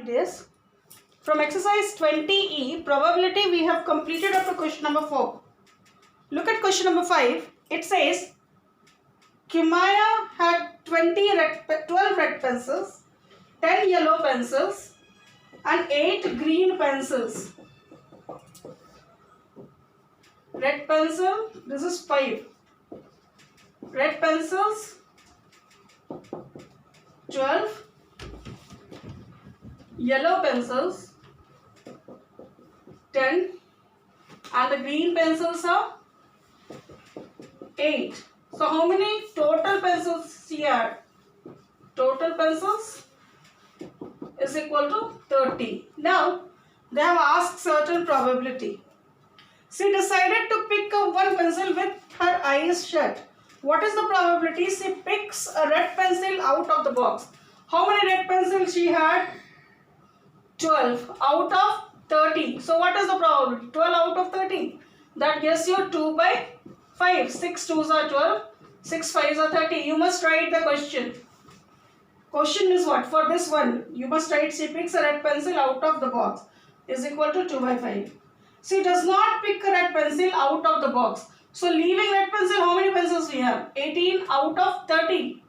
this. From exercise 20E, probability, we have completed up to question number 4. Look at question number 5. It says, Kimaya had 12 red pencils, 10 yellow pencils and 8 green pencils. Red pencil, this is 5. Red pencils, 12. Yellow pencils, 10. And the green pencils are 8. So how many total pencils she had? Total pencils is equal to 30. Now they have asked certain probability. She decided to pick up one pencil with her eyes shut. What is the probability she picks a red pencil out of the box? How many red pencils she had? 12 out of 30. So what is the probability? 12 out of 30. That gives you 2 by 5. 6 2s are 12. 6 5s are 30. You must write the question. Question is what? For this one, you must write she picks a red pencil out of the box is equal to 2 by 5. She does not pick a red pencil out of the box. So leaving red pencil, how many pencils we have? 18 out of 30.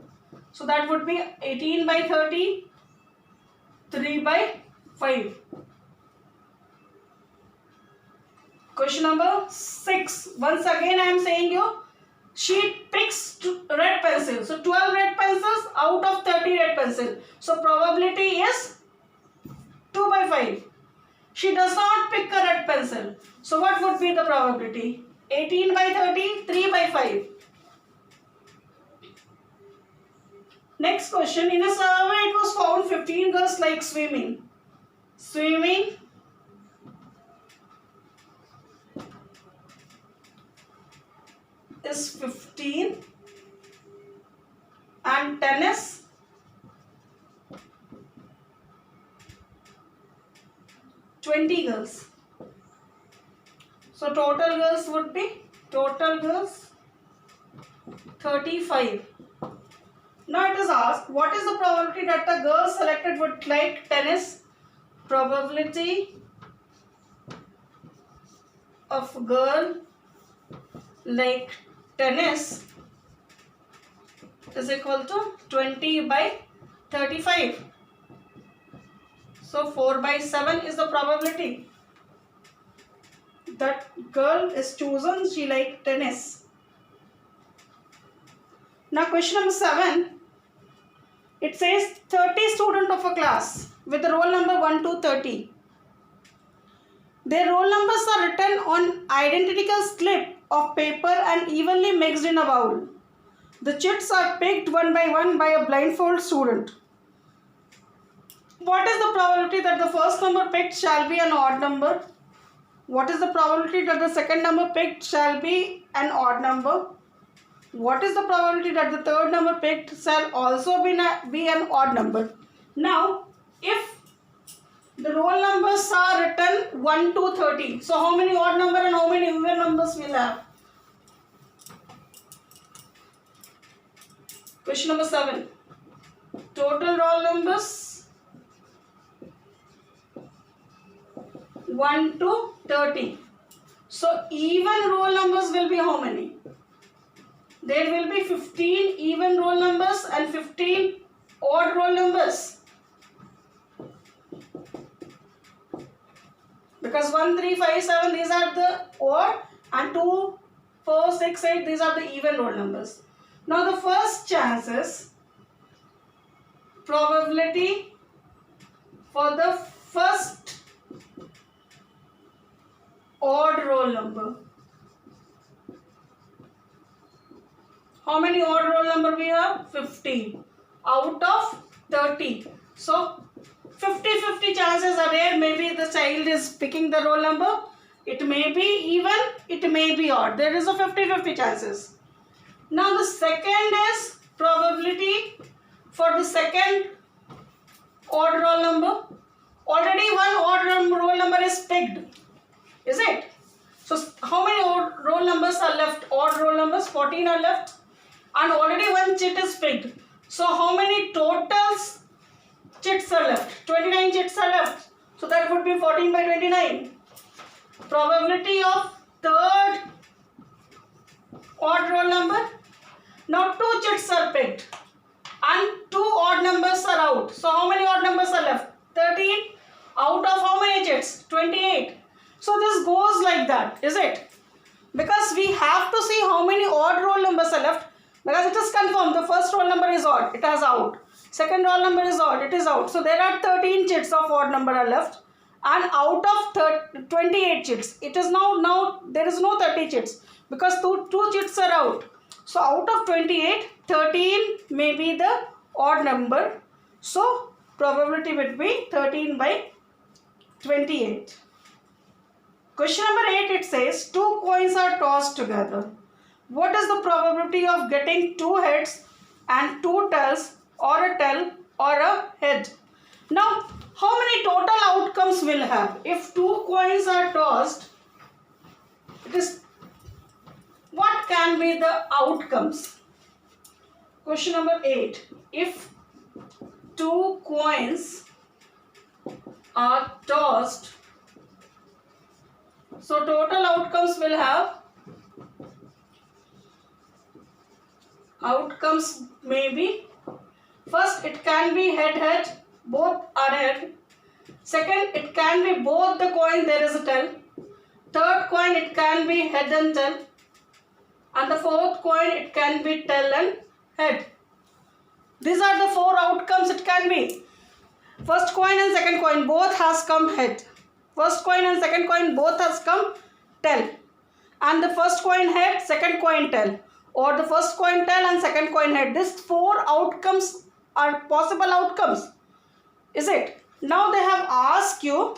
So that would be 18 by 30, 3 by 5. Question number 6. Once again I am saying you, she picks red pencil. So 12 red pencils out of 30 red pencil. So probability is 2 by 5. She does not pick a red pencil. So what would be the probability? 18 by 30, 3 by 5. Next question. In a survey it was found 15 girls like swimming. Swimming is 15 and tennis is 20 girls. So total girls would be 35. Now it is asked, what is the probability that the girl selected would like tennis? Probability of girl like tennis is equal to 20 by 35. So 4 by 7 is the probability that girl is chosen she like tennis. Now question number 7. It says 30 students of a class with the roll number 1 to 30. Their roll numbers are written on identical slip of paper and evenly mixed in a bowl. The chits are picked one by one by a blindfold student. What is the probability that the first number picked shall be an odd number? What is the probability that the second number picked shall be an odd number? What is the probability that the third number picked shall also be an odd number? Now, if the roll numbers are written 1 to 30, so how many odd number and how many even numbers will have? Question number 7. Total roll numbers 1 to 30. So even roll numbers will be how many? There will be 15 even roll numbers and 15 odd roll numbers. Because 1, 3, 5, 7 these are the odd and 2, 4, 6, 8 these are the even roll numbers. Now the first chance is probability for the first odd roll number. How many odd roll number we have? 15 out of 30. So 50-50 chances are there. Maybe the child is picking the roll number. It may be even, it may be odd. There is a 50-50 chances. Now the second is probability for the second odd roll number. Already one odd roll number is picked. Is it? So how many odd roll numbers are left? Odd roll numbers 14 are left. And already one chit is picked. So how many totals chits are left? 29 chits are left. So that would be 14 by 29. Probability of third odd roll number. Now 2 chits are picked and 2 odd numbers are out. So how many odd numbers are left? 13 out of how many chits? 28. So this goes like that, is it? Because we have to see how many odd roll numbers are left, because it is confirmed the first roll number is odd, it has out. Second roll number is odd, it is out. So there are 13 chits of odd number are left, and out of 28 chits, it is now there is no 30 chits because two chits are out. So out of 28, 13 may be the odd number. So probability would be 13 by 28. Question number 8, it says 2 coins are tossed together. What is the probability of getting 2 heads and 2 tails, or a tail or a head? Now, how many total outcomes will have? If 2 coins are tossed, it is, what can be the outcomes? Question number 8. If 2 coins are tossed, so total outcomes will have, outcomes may be, first it can be head, both are head. Second, it can be both the coin there is a tail. Third coin, it can be head and tail. And the fourth coin, it can be tail and head. These are the 4 outcomes it can be. First coin and second coin both has come head. First coin and second coin both has come tail. And the first coin head, second coin tail. Or the first coin tail and second coin head. These 4 outcomes are possible outcomes. Is it? Now they have asked you,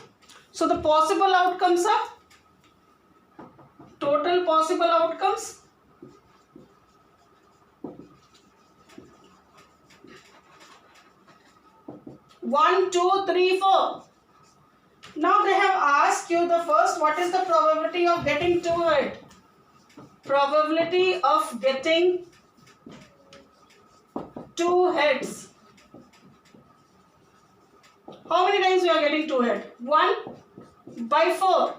so the possible outcomes are, total possible outcomes, one, 2, 3, 4. Now they have asked you the first, what is the probability of getting 2 head? Probability of getting 2 heads. How many times we are getting 2 head? 1 by 4.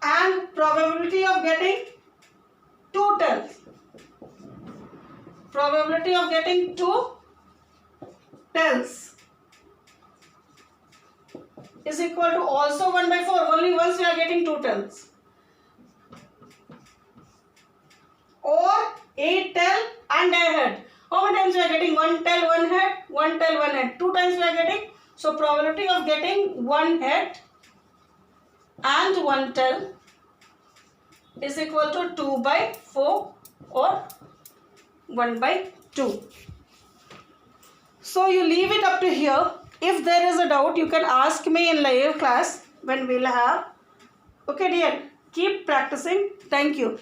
And probability of getting 2 tails. Probability of getting 2 tails is equal to also 1 by 4. Only once we are getting 2 tails. Or 8 tail and a head. How many times we are getting 1 tail, 1 head, 1 tail, 1 head? 2 times we are getting. So probability of getting 1 head and 1 tail is equal to 2 by 4 or 1 by 2. So you leave it up to here. If there is a doubt, you can ask me in live class when we'll have. Okay dear, keep practicing. Thank you.